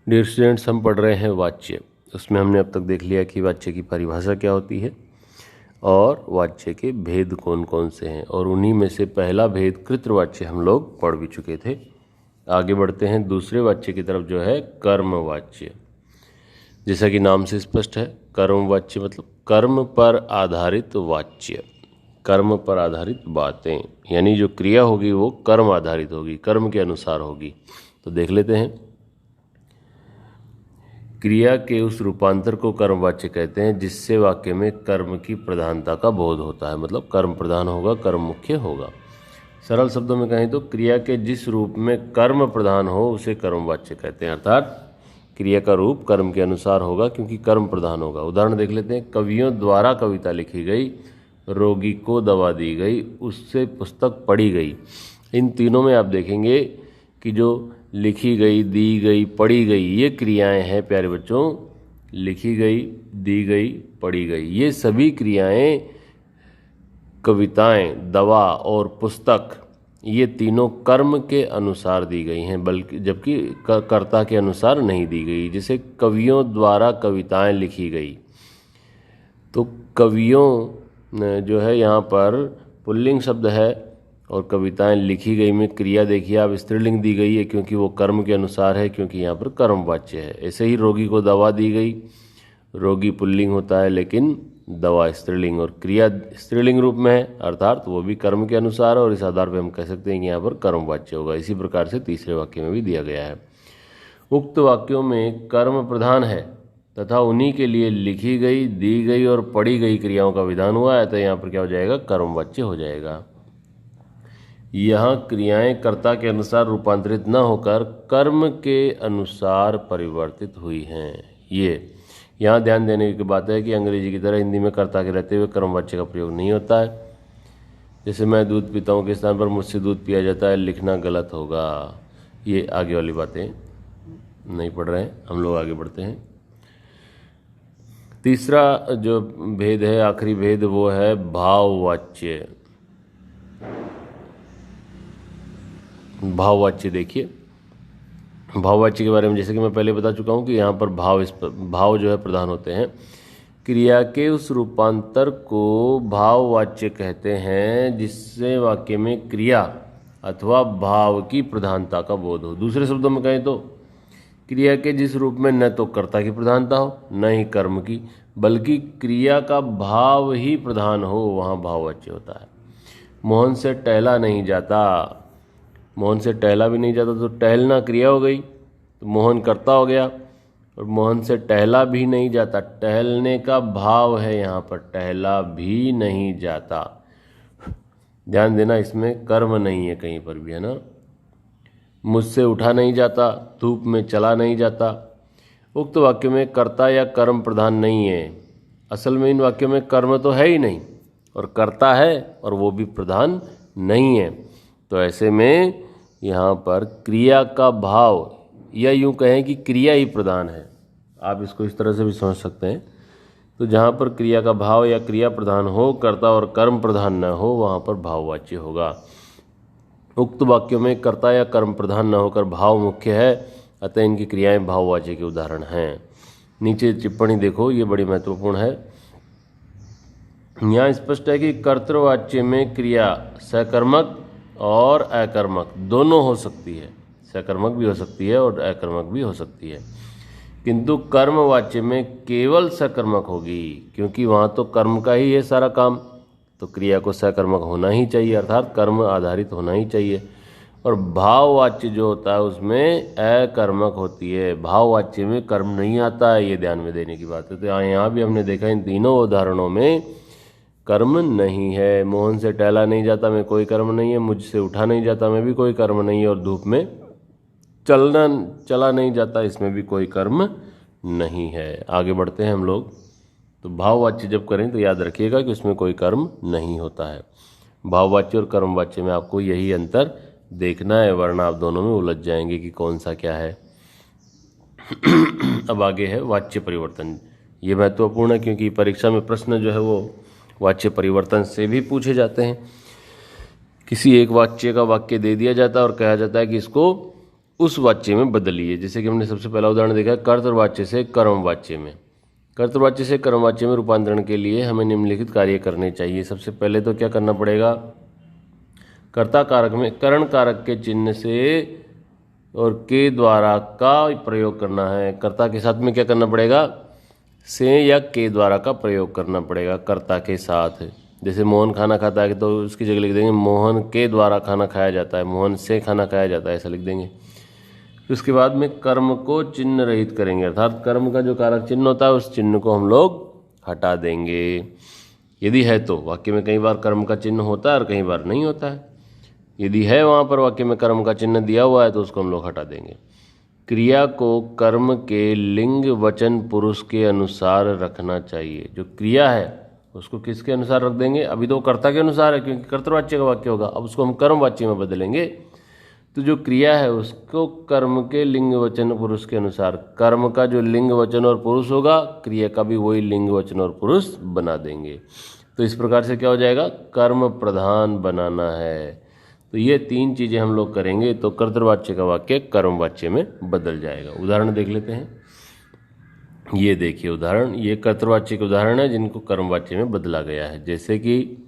Dear students, हम पढ़ रहे हैं वाच्य। उसमें हमने अब तक देख लिया कि वाच्य की परिभाषा क्या होती है और वाच्य के भेद कौन कौन से हैं, और उन्हीं में से पहला भेद कृतवाच्य हम लोग पढ़ भी चुके थे। आगे बढ़ते हैं दूसरे वाच्य की तरफ, जो है कर्मवाच्य। जैसा कि नाम से स्पष्ट है, कर्मवाच्य मतलब कर्म पर आधारित वाच्य, कर्म पर आधारित बातें, यानी जो क्रिया होगी वो कर्म आधारित होगी, कर्म के अनुसार होगी। तो देख लेते हैं। क्रिया के उस रूपांतर को कर्मवाच्य कहते हैं जिससे वाक्य में कर्म की प्रधानता का बोध होता है, मतलब कर्म प्रधान होगा, कर्म मुख्य होगा। सरल शब्दों में कहें तो क्रिया के जिस रूप में कर्म प्रधान हो उसे कर्मवाच्य कहते हैं, अर्थात क्रिया का रूप कर्म के अनुसार होगा क्योंकि कर्म प्रधान होगा। उदाहरण देख लेते हैं। कवियों द्वारा कविता लिखी गई, रोगी को दवा दी गई, उससे पुस्तक पढ़ी गई। इन तीनों में आप देखेंगे कि जो लिखी गई, दी गई, पढ़ी गई, ये क्रियाएं हैं प्यारे बच्चों। लिखी गई, दी गई, पढ़ी गई, ये सभी क्रियाएं, कविताएं, दवा और पुस्तक, ये तीनों कर्म के अनुसार दी गई हैं, बल्कि जबकि कर्ता के अनुसार नहीं दी गई। जैसे कवियों द्वारा कविताएं लिखी गई, तो कवियों जो है यहाँ पर पुल्लिंग शब्द है, और कविताएं लिखी गई में क्रिया देखिए आप स्त्रीलिंग दी गई है क्योंकि वो कर्म के अनुसार है, क्योंकि यहाँ पर कर्मवाच्य है। ऐसे ही रोगी को दवा दी गई, रोगी पुल्लिंग होता है लेकिन दवा स्त्रीलिंग, और क्रिया स्त्रीलिंग रूप में है, अर्थात वो भी कर्म के अनुसार है, और इस आधार पर हम कह सकते हैं कि यहाँ पर कर्मवाच्य होगा। इसी प्रकार से तीसरे वाक्य में भी दिया गया है। उक्त वाक्यों में कर्म प्रधान है तथा उन्हीं के लिए लिखी गई, दी गई और पढ़ी गई क्रियाओं का विधान हुआ है, तो यहाँ पर क्या हो जाएगा? कर्मवाच्य हो जाएगा। यहाँ क्रियाएं कर्ता के अनुसार रूपांतरित न होकर कर्म के अनुसार परिवर्तित हुई हैं। ये यहाँ ध्यान देने की बात है कि अंग्रेजी की तरह हिंदी में कर्ता के रहते हुए कर्मवाच्य का प्रयोग नहीं होता है। जैसे मैं दूध पीता हूँ के स्थान पर मुझसे दूध पिया जाता है, लिखना गलत होगा। ये आगे वाली बातें नहीं पढ़ रहे हैं, हम लोग आगे बढ़ते हैं। तीसरा जो भेद है, आखिरी भेद, वो है भाववाच्य। भाववाच्य देखिए, भाववाच्य के बारे में जैसे कि मैं पहले बता चुका हूँ कि यहाँ पर भाव जो है प्रधान होते हैं। क्रिया के उस रूपांतर को भाववाच्य कहते हैं जिससे वाक्य में क्रिया अथवा भाव की प्रधानता का बोध हो। दूसरे शब्दों में कहें तो क्रिया के जिस रूप में न तो कर्ता की प्रधानता हो, न ही कर्म की, बल्कि क्रिया का भाव ही प्रधान हो, वहाँ भाववाच्य होता है। मोहन से टहला नहीं जाता, मोहन से टहला भी नहीं जाता, तो टहलना क्रिया हो गई, तो मोहन कर्ता हो गया। और मोहन से टहला भी नहीं जाता, टहलने का भाव है यहाँ पर, टहला भी नहीं जाता। ध्यान देना, इसमें कर्म नहीं है कहीं पर भी, है ना। मुझसे उठा नहीं जाता, धूप में चला नहीं जाता। उक्त वाक्य में कर्ता या कर्म प्रधान नहीं है। असल में इन वाक्यों में कर्म तो है ही नहीं, और कर्ता है और वो भी प्रधान नहीं है। तो ऐसे में यहाँ पर क्रिया का भाव, या यूँ कहें कि क्रिया ही प्रधान है, आप इसको इस तरह से भी समझ सकते हैं। तो जहाँ पर क्रिया का भाव या क्रिया प्रधान हो, कर्ता और कर्म प्रधान न हो, वहाँ पर भाववाच्य होगा। उक्त वाक्यों में कर्ता या कर्म प्रधान न होकर भाव मुख्य है, अतः इनकी क्रियाएं भाववाच्य के उदाहरण हैं। नीचे टिप्पणी देखो, ये बड़ी महत्वपूर्ण है। यहाँ स्पष्ट है कि कर्तृवाच्य में क्रिया सकर्मक और अकर्मक दोनों हो सकती है, सकर्मक भी हो सकती है और अकर्मक भी हो सकती है, किंतु कर्मवाच्य में केवल सकर्मक होगी, क्योंकि वहाँ तो कर्म का ही है सारा काम, तो क्रिया को सकर्मक होना ही चाहिए, अर्थात कर्म आधारित होना ही चाहिए। और भाववाच्य जो होता है उसमें अकर्मक होती है, भाववाच्य में कर्म नहीं आता है, ये ध्यान में देने की बात है। तो यहाँ भी हमने देखा इन तीनों उदाहरणों में कर्म नहीं है। मोहन से टहला नहीं जाता में कोई कर्म नहीं है, मुझसे उठा नहीं जाता में भी कोई कर्म नहीं है, और धूप में चला नहीं जाता, इसमें भी कोई कर्म नहीं है। आगे बढ़ते हैं हम लोग। तो भाववाच्य जब करें तो याद रखिएगा कि उसमें कोई कर्म नहीं होता है। भाववाच्य और कर्मवाच्य में आपको यही अंतर देखना है, वरना आप दोनों में उलझ जाएंगे कि कौन सा क्या है। अब आगे है वाच्य परिवर्तन। ये महत्वपूर्ण है क्योंकि परीक्षा में प्रश्न जो है वो वाच्य परिवर्तन से भी पूछे जाते हैं। किसी एक वाच्य का वाक्य दे दिया जाता है और कहा जाता है कि इसको उस वाच्य में बदलिए। जैसे कि हमने सबसे पहला उदाहरण देखा कर्तवाच्य से कर्मवाच्य में। कर्तवाच्य से कर्मवाच्य में रूपांतरण के लिए हमें निम्नलिखित कार्य करने चाहिए। सबसे पहले तो क्या करना पड़ेगा, कर्ता कारक में करण कारक के चिन्ह से और के द्वारा का प्रयोग करना है। कर्ता के साथ में क्या करना पड़ेगा, से या के द्वारा का प्रयोग करना पड़ेगा कर्ता के साथ। जैसे मोहन खाना खाता है तो उसकी जगह लिख देंगे मोहन के द्वारा खाना खाया जाता है, मोहन से खाना खाया जाता है, ऐसा लिख देंगे। फिर उसके बाद में कर्म को चिन्ह रहित करेंगे, अर्थात कर्म का जो कारक चिन्ह होता है उस चिन्ह को हम लोग हटा देंगे। यदि है तो वाक्य में कई बार कर्म का चिन्ह होता है और कई बार नहीं होता है। यदि है वहाँ पर वाक्य में कर्म का चिन्ह दिया हुआ है तो उसको हम लोग हटा देंगे। क्रिया को कर्म के लिंग वचन पुरुष के अनुसार रखना चाहिए। जो क्रिया है उसको किसके अनुसार रख देंगे, अभी तो कर्ता के अनुसार है क्योंकि कर्तवाच्य का वाक्य होगा, अब उसको हम कर्मवाच्य में बदलेंगे। तो जो क्रिया है उसको कर्म के लिंग वचन पुरुष के अनुसार, कर्म का जो लिंग वचन और पुरुष होगा क्रिया का भी वही लिंग वचन और पुरुष बना देंगे। तो इस प्रकार से क्या हो जाएगा, कर्म प्रधान बनाना है। तो ये तीन चीज़ें हम लोग करेंगे तो कर्तवाच्य का वाक्य कर्मवाच्य में बदल जाएगा। उदाहरण देख लेते हैं। ये देखिए उदाहरण, ये कर्तवाच्य के उदाहरण है जिनको कर्मवाच्य में बदला गया है। जैसे कि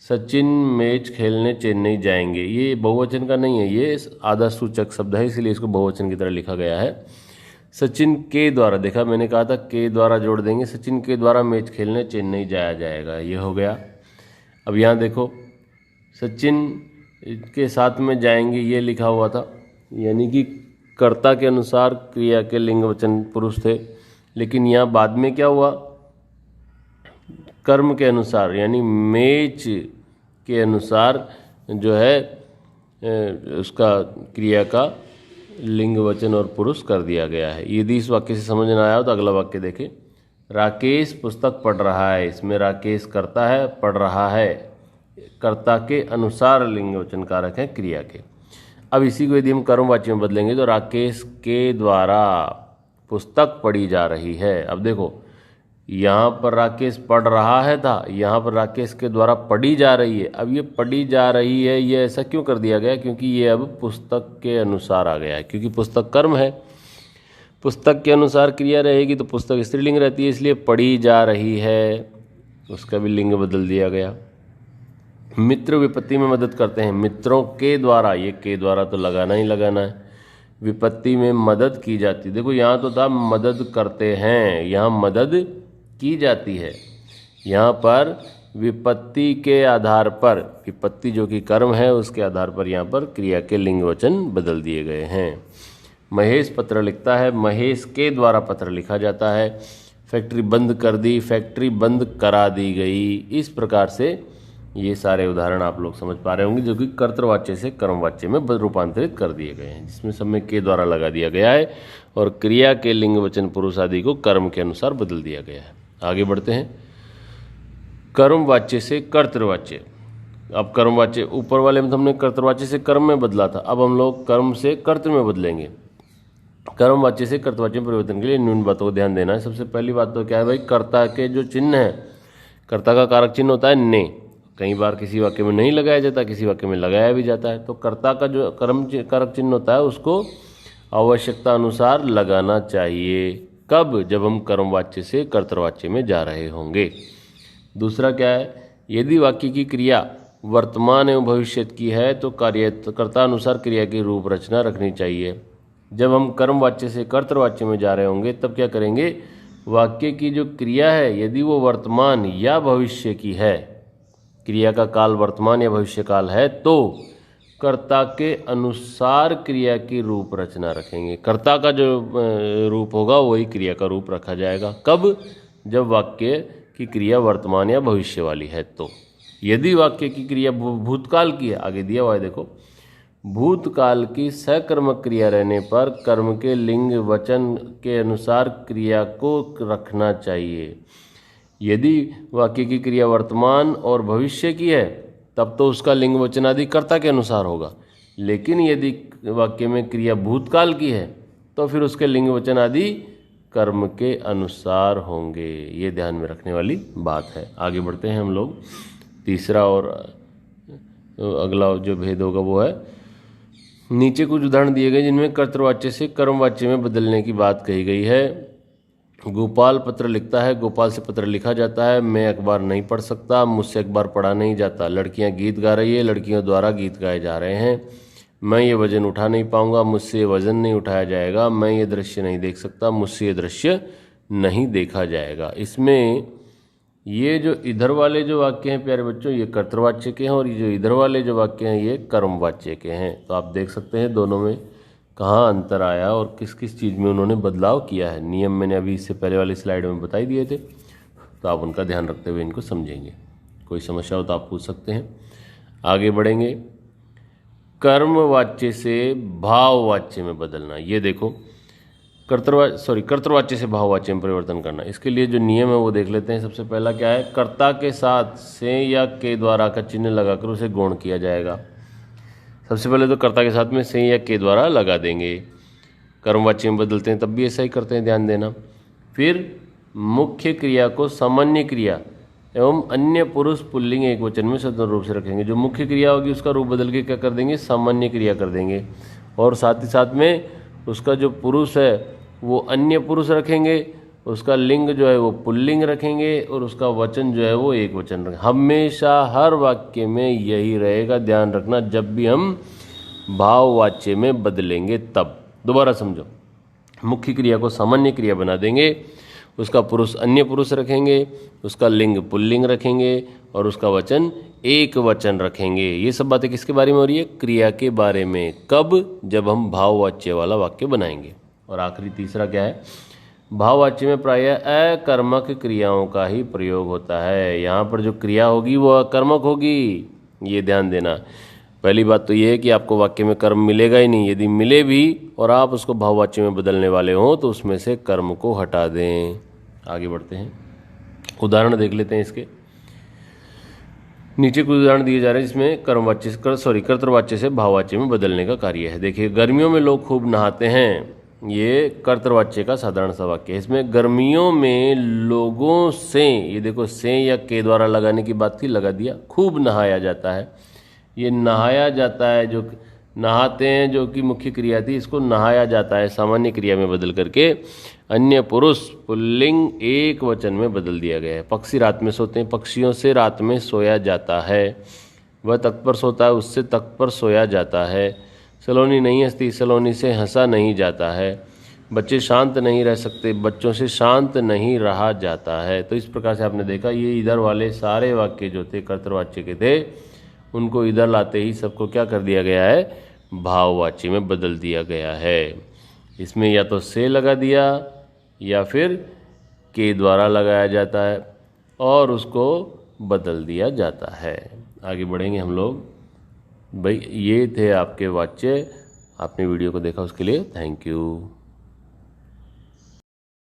सचिन मैच खेलने चेन्नई जाएंगे, ये बहुवचन का नहीं है, ये आधा सूचक शब्द है इसलिए इसको बहुवचन की तरह लिखा गया है। सचिन के द्वारा, देखा मैंने कहा था के द्वारा जोड़ देंगे, सचिन के द्वारा मैच खेलने चेन्नई जाया जाएगा, ये हो गया। अब यहाँ देखो सचिन के साथ में जाएंगे ये लिखा हुआ था, यानी कि कर्ता के अनुसार क्रिया के लिंग वचन पुरुष थे, लेकिन यहाँ बाद में क्या हुआ, कर्म के अनुसार यानी मैच के अनुसार जो है उसका क्रिया का लिंग वचन और पुरुष कर दिया गया है। यदि इस वाक्य से समझ ना आया हो तो अगला वाक्य देखें। राकेश पुस्तक पढ़ रहा है, इसमें राकेश कर्ता है, पढ़ रहा है कर्ता के अनुसार लिंग वचन कारक है क्रिया के। अब इसी को यदि हम कर्मवाच्य में बदलेंगे तो राकेश के द्वारा पुस्तक पढ़ी जा रही है। अब देखो यहाँ पर राकेश पढ़ रहा है था, यहाँ पर राकेश के द्वारा पढ़ी जा रही है। अब ये पढ़ी जा रही है ये ऐसा क्यों कर दिया गया, क्योंकि ये अब पुस्तक के अनुसार आ गया है, क्योंकि पुस्तक कर्म है, पुस्तक के अनुसार क्रिया रहेगी तो पुस्तक स्त्रीलिंग रहती है, इसलिए पढ़ी जा रही है उसका भी लिंग बदल दिया गया। मित्र विपत्ति में मदद करते हैं, मित्रों के द्वारा, ये के द्वारा तो लगाना ही लगाना है, विपत्ति में मदद की जाती। देखो यहाँ तो था मदद करते हैं, यहाँ मदद की जाती है। यहाँ पर विपत्ति के आधार पर, विपत्ति जो कि कर्म है उसके आधार पर यहाँ पर क्रिया के लिंग वचन बदल दिए गए हैं। महेश पत्र लिखता है, महेश के द्वारा पत्र लिखा जाता है। फैक्ट्री बंद कर दी, फैक्ट्री बंद करा दी गई। इस प्रकार से ये सारे उदाहरण आप लोग समझ पा रहे होंगे जो कि कर्तवाच्य से कर्मवाच्य में रूपांतरित कर दिए गए हैं, जिसमें सब में के द्वारा लगा दिया गया है और क्रिया के लिंग वचन पुरुष आदि को कर्म के अनुसार बदल दिया गया है। आगे बढ़ते हैं। कर्मवाच्य से कर्तवाच्य। अब कर्मवाच्य ऊपर वाले में तो हमने कर्तवाच्य से कर्म में बदला था, अब हम लोग कर्म से कर्तृ में बदलेंगे। कर्मवाच्य से कर्तवाच्य में परिवर्तन के लिए निम्न बातों को ध्यान देना है। सबसे पहली बात तो क्या है भाई, कर्ता के जो चिन्ह है, कर्ता का कारक चिन्ह होता है ने, कई बार किसी वाक्य में नहीं लगाया जाता, किसी वाक्य में लगाया भी जाता है। तो कर्ता का जो कर्म कारक चिन्ह होता है उसको आवश्यकता अनुसार लगाना चाहिए। कब, जब हम कर्मवाच्य से कर्तवाच्य में जा रहे होंगे। दूसरा क्या है, यदि वाक्य की क्रिया वर्तमान एवं भविष्य की है तो कर्ता अनुसार क्रिया की रूप रचना रखनी चाहिए। जब हम कर्मवाच्य से कर्तवाच्य में जा रहे होंगे तब क्या करेंगे, वाक्य की जो क्रिया है यदि वो वर्तमान या भविष्य की है, क्रिया का काल वर्तमान या भविष्य काल है, तो कर्ता के अनुसार क्रिया की रूप रचना रखेंगे। कर्ता का जो रूप होगा वही क्रिया का रूप रखा जाएगा। कब, जब वाक्य की क्रिया वर्तमान या भविष्य वाली है। तो यदि वाक्य की क्रिया भूतकाल की है, आगे दिया हुआ है देखो, भूतकाल की सकर्मक क्रिया रहने पर कर्म के लिंग वचन के अनुसार क्रिया को रखना चाहिए। यदि वाक्य की क्रिया वर्तमान और भविष्य की है तब तो उसका लिंग वचन आदि कर्ता के अनुसार होगा, लेकिन यदि वाक्य में क्रिया भूतकाल की है तो फिर उसके लिंग वचन आदि कर्म के अनुसार होंगे। ये ध्यान में रखने वाली बात है। आगे बढ़ते हैं हम लोग। तीसरा और अगला जो भेद होगा वो है नीचे कुछ उदाहरण दिए गए जिनमें कर्तृवाच्य से कर्मवाच्य में बदलने की बात कही गई है। गोपाल पत्र लिखता है, गोपाल से पत्र लिखा जाता है। मैं अखबार नहीं पढ़ सकता, मुझसे अखबार पढ़ा नहीं जाता। लड़कियां गीत गा रही है, लड़कियों द्वारा गीत गाए जा रहे हैं। मैं ये वजन उठा नहीं पाऊंगा, मुझसे ये वजन नहीं उठाया जाएगा। मैं ये दृश्य नहीं देख सकता, मुझसे ये दृश्य नहीं देखा जाएगा। इसमें ये जो इधर वाले जो वाक्य हैं प्यारे बच्चों, ये कर्तृवाच्य के हैं, और ये जो इधर वाले जो वाक्य हैं ये कर्मवाच्य के हैं। तो आप देख सकते हैं दोनों में कहाँ अंतर आया और किस किस चीज़ में उन्होंने बदलाव किया है। नियम मैंने अभी इससे पहले वाली स्लाइड में बता ही दिए थे, तो आप उनका ध्यान रखते हुए इनको समझेंगे। कोई समस्या हो तो आप पूछ सकते हैं। आगे बढ़ेंगे। कर्मवाच्य से भाववाच्य में बदलना। ये देखो, कर्तृवाच्य से भाववाच्य में परिवर्तन करना। इसके लिए जो नियम है वो देख लेते हैं। सबसे पहला क्या है, कर्ता के साथ से या के द्वारा का चिन्ह लगाकर उसे गौण किया जाएगा। सबसे पहले तो कर्ता के साथ में से या के द्वारा लगा देंगे। कर्मवाच्य में बदलते हैं तब भी ऐसा ही करते हैं, ध्यान देना। फिर मुख्य क्रिया को सामान्य क्रिया एवं अन्य पुरुष पुल्लिंग एक वचन में स्वतंत्र रूप से रखेंगे। जो मुख्य क्रिया होगी उसका रूप बदल के क्या कर देंगे, सामान्य क्रिया कर देंगे। और साथ ही साथ में उसका जो पुरुष है वो अन्य पुरुष रखेंगे, उसका लिंग जो है वो पुल्लिंग रखेंगे, और उसका वचन जो है वो एक वचन रखेंगे। हमेशा हर वाक्य में यही रहेगा, ध्यान रखना। जब भी हम भाववाच्य में बदलेंगे तब, दोबारा समझो, मुख्य क्रिया को सामान्य क्रिया बना देंगे, उसका पुरुष अन्य पुरुष रखेंगे, उसका लिंग पुल्लिंग रखेंगे, और उसका वचन एक वचन रखेंगे। ये सब बातें किसके बारे में हो रही है, क्रिया के बारे में। कब, जब हम भाववाच्य वाला वाक्य बनाएंगे। और आखिरी तीसरा क्या है, भाववाच्य में प्रायः अकर्मक क्रियाओं का ही प्रयोग होता है। यहाँ पर जो क्रिया होगी वो अकर्मक होगी, ये ध्यान देना। पहली बात तो ये है कि आपको वाक्य में कर्म मिलेगा ही नहीं। यदि मिले भी और आप उसको भाववाच्य में बदलने वाले हों तो उसमें से कर्म को हटा दें। आगे बढ़ते हैं, उदाहरण देख लेते हैं इसके। नीचे कुछ उदाहरण दिए जा रहे हैं जिसमें कर्तृवाच्य से भाववाच्य में बदलने का कार्य है। देखिए, गर्मियों में लोग खूब नहाते हैं, ये कर्तृवाच्य का साधारण सा वाक्य है। इसमें गर्मियों में लोगों से, ये देखो से या के द्वारा लगाने की बात थी, लगा दिया। खूब नहाया जाता है, ये नहाया जाता है, जो नहाते हैं जो कि मुख्य क्रिया थी, इसको नहाया जाता है सामान्य क्रिया में बदल करके अन्य पुरुष पुल्लिंग एक वचन में बदल दिया गया है। पक्षी रात में सोते हैं, पक्षियों से रात में सोया जाता है। वह तख्त पर सोता है, उससे तख्त पर सोया जाता है। सलोनी नहीं हंसती, सलोनी से हंसा नहीं जाता है। बच्चे शांत नहीं रह सकते, बच्चों से शांत नहीं रहा जाता है। तो इस प्रकार से आपने देखा, ये इधर वाले सारे वाक्य जो थे कर्तृवाच्य के थे, उनको इधर लाते ही सबको क्या कर दिया गया है, भाववाच्य में बदल दिया गया है। इसमें या तो से लगा दिया या फिर के द्वारा लगाया जाता है और उसको बदल दिया जाता है। आगे बढ़ेंगे हम लोग। भाई ये थे आपके वाच्य। आपने वीडियो को देखा उसके लिए थैंक यू।